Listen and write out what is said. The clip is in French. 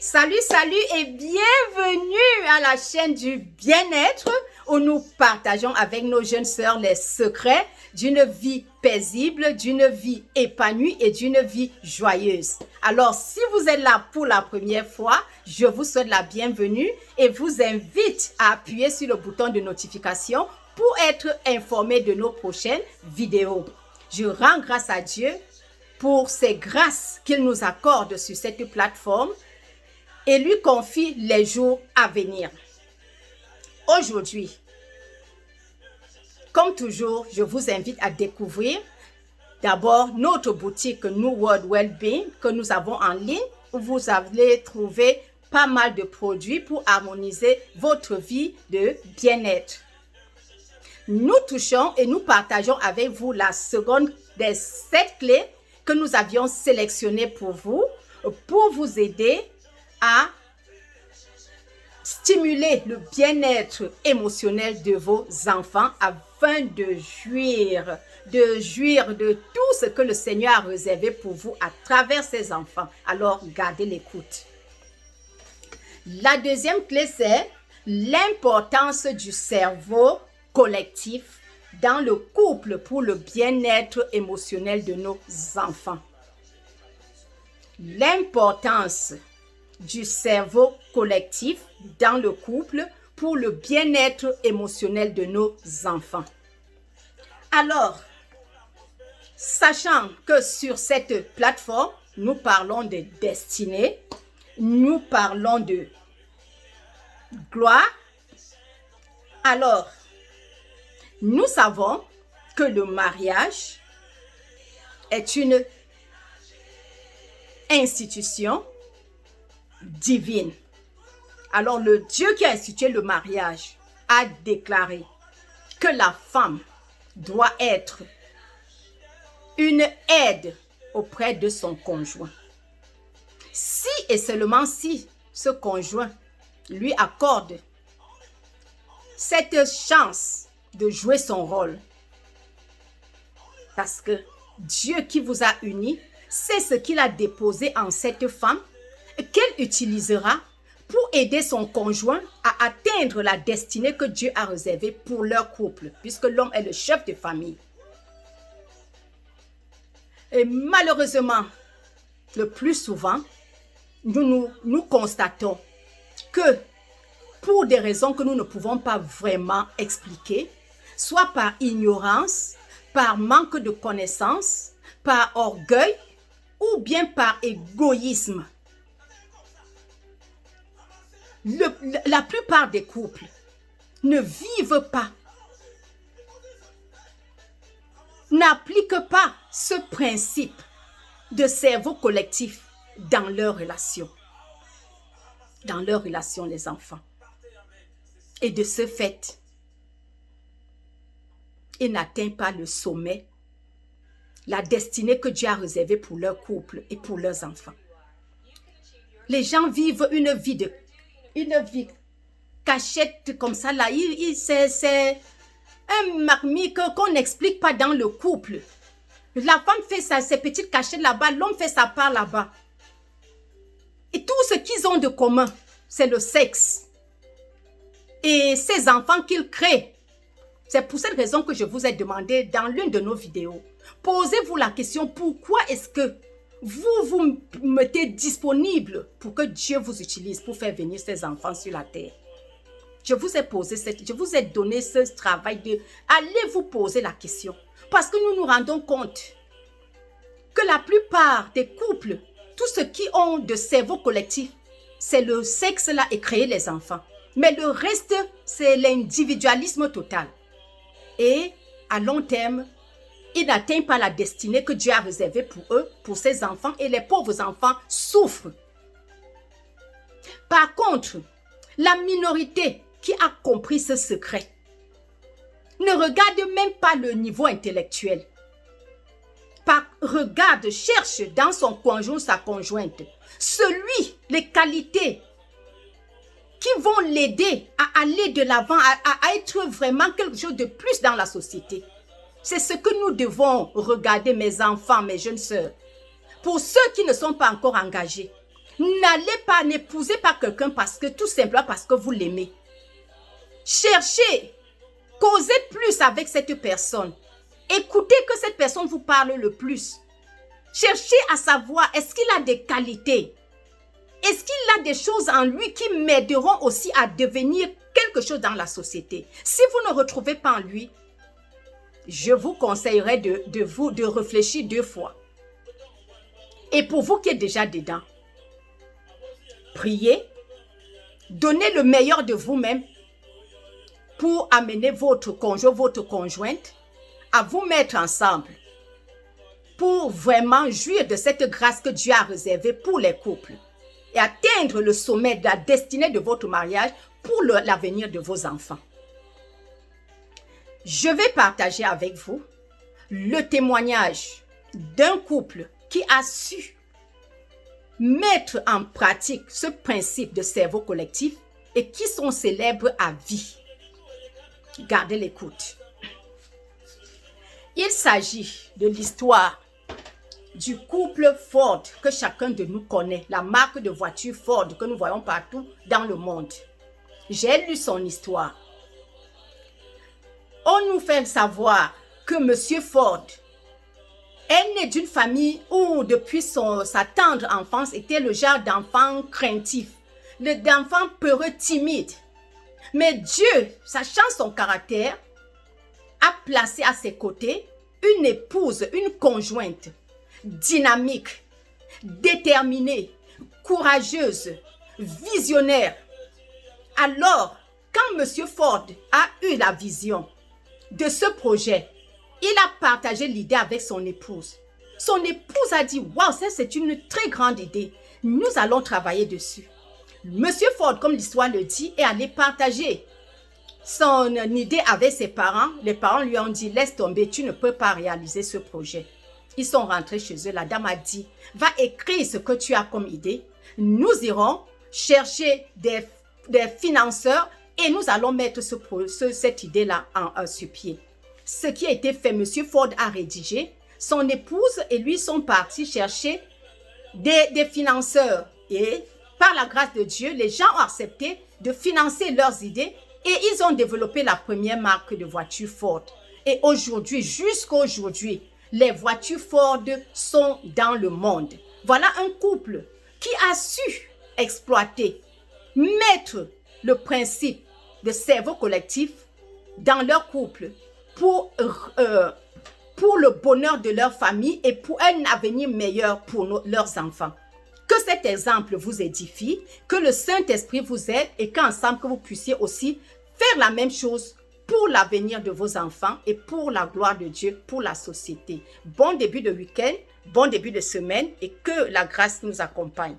Salut, salut et bienvenue à la chaîne du bien-être où nous partageons avec nos jeunes sœurs les secrets d'une vie paisible, d'une vie épanouie et d'une vie joyeuse. Alors, si vous êtes là pour la première fois, je vous souhaite la bienvenue et vous invite à appuyer sur le bouton de notification pour être informé de nos prochaines vidéos. Je rends grâce à Dieu pour ces grâces qu'il nous accorde sur cette plateforme et lui confie les jours à venir. Aujourd'hui, comme toujours, je vous invite à découvrir d'abord notre boutique New World Wellbeing que nous avons en ligne où vous allez trouver pas mal de produits pour harmoniser votre vie de bien-être. Nous touchons et nous partageons avec vous la seconde des 7 clés que nous avions sélectionnées pour vous aider à stimuler le bien-être émotionnel de vos enfants afin de jouir de tout ce que le Seigneur a réservé pour vous à travers ses enfants. Alors, gardez l'écoute. La deuxième clé, c'est l'importance du cerveau collectif dans le couple pour le bien-être émotionnel de nos enfants. L'importance du cerveau collectif dans le couple pour le bien-être émotionnel de nos enfants. Alors, sachant que sur cette plateforme, nous parlons de destinée, nous parlons de gloire, alors, nous savons que le mariage est une institution divine. Alors, le Dieu qui a institué le mariage a déclaré que la femme doit être une aide auprès de son conjoint. Si et seulement si ce conjoint lui accorde cette chance de jouer son rôle. Parce que Dieu qui vous a unis, c'est ce qu'il a déposé en cette femme qu'elle utilisera pour aider son conjoint à atteindre la destinée que Dieu a réservée pour leur couple, puisque l'homme est le chef de famille. Et malheureusement, le plus souvent, nous constatons que pour des raisons que nous ne pouvons pas vraiment expliquer, soit par ignorance, par manque de connaissance, par orgueil ou bien par égoïsme, la plupart des couples ne vivent pas, n'appliquent pas ce principe de cerveau collectif dans leurs relations, les enfants. Et de ce fait, ils n'atteignent pas le sommet, la destinée que Dieu a réservée pour leur couple et pour leurs enfants. Les gens vivent une vie cachette comme ça là. C'est un marmite qu'on n'explique pas dans le couple. La femme fait ses petites cachettes là-bas, l'homme fait sa part là-bas. Et tout ce qu'ils ont de commun, c'est le sexe. Et ces enfants qu'ils créent. C'est pour cette raison que je vous ai demandé dans l'une de nos vidéos, posez-vous la question, pourquoi est-ce que vous mettez disponible pour que Dieu vous utilise pour faire venir ces enfants sur la terre? Je vous ai donné ce travail de allez vous poser la question. Parce que nous nous rendons compte que la plupart des couples, tous ceux qui ont de cerveau collectif, c'est le sexe là et créer les enfants. Mais le reste, c'est l'individualisme total. Et à long terme, ils n'atteignent pas la destinée que Dieu a réservée pour eux, pour ses enfants, et les pauvres enfants souffrent. Par contre, la minorité qui a compris ce secret ne regarde même pas le niveau intellectuel. Cherche dans son conjoint, sa conjointe, les qualités qui vont l'aider à aller de l'avant, à être vraiment quelque chose de plus dans la société. C'est ce que nous devons regarder, mes enfants, mes jeunes sœurs. Pour ceux qui ne sont pas encore engagés, N'allez pas, n'épousez pas quelqu'un parce que tout simplement parce que vous l'aimez. Cherchez, causez plus avec cette personne. Écoutez que cette personne vous parle le plus. Cherchez à savoir, est-ce qu'il a des qualités? Est-ce qu'il a des choses en lui qui m'aideront aussi à devenir quelque chose dans la société? Si vous ne retrouvez pas en lui, je vous conseillerais de réfléchir 2 fois. Et pour vous qui êtes déjà dedans, priez, donnez le meilleur de vous-même pour amener votre conjoint, votre conjointe à vous mettre ensemble pour vraiment jouir de cette grâce que Dieu a réservée pour les couples et atteindre le sommet de la destinée de votre mariage pour l'avenir de vos enfants. Je vais partager avec vous le témoignage d'un couple qui a su mettre en pratique ce principe de cerveau collectif et qui sont célèbres à vie. Gardez l'écoute. Il s'agit de l'histoire du couple Ford que chacun de nous connaît, la marque de voiture Ford que nous voyons partout dans le monde. J'ai lu son histoire. On nous fait savoir que M. Ford est né d'une famille où depuis sa tendre enfance était le genre d'enfant craintif, d'enfant peureux, timide. Mais Dieu, sachant son caractère, a placé à ses côtés une épouse, une conjointe dynamique, déterminée, courageuse, visionnaire. Alors, quand M. Ford a eu la vision de ce projet, il a partagé l'idée avec son épouse. Son épouse a dit, « Waouh, ça c'est une très grande idée. Nous allons travailler dessus. » Monsieur Ford, comme l'histoire le dit, est allé partager son idée avec ses parents. Les parents lui ont dit, « Laisse tomber, tu ne peux pas réaliser ce projet. » Ils sont rentrés chez eux. La dame a dit, « Va écrire ce que tu as comme idée. Nous irons chercher des financeurs et nous allons mettre cette idée-là sur pied. » Ce qui a été fait, Monsieur Ford a rédigé. Son épouse et lui sont partis chercher des financeurs. Et par la grâce de Dieu, les gens ont accepté de financer leurs idées et ils ont développé la première marque de voiture Ford. Et aujourd'hui, jusqu'à aujourd'hui, les voitures Ford sont dans le monde. Voilà un couple qui a su exploiter, mettre le principe de cerveau collectif dans leur couple pour le bonheur de leur famille et pour un avenir meilleur pour leurs enfants. Que cet exemple vous édifie, que le Saint-Esprit vous aide et qu'ensemble que vous puissiez aussi faire la même chose pour l'avenir de vos enfants et pour la gloire de Dieu, pour la société. Bon début de week-end, bon début de semaine et que la grâce nous accompagne.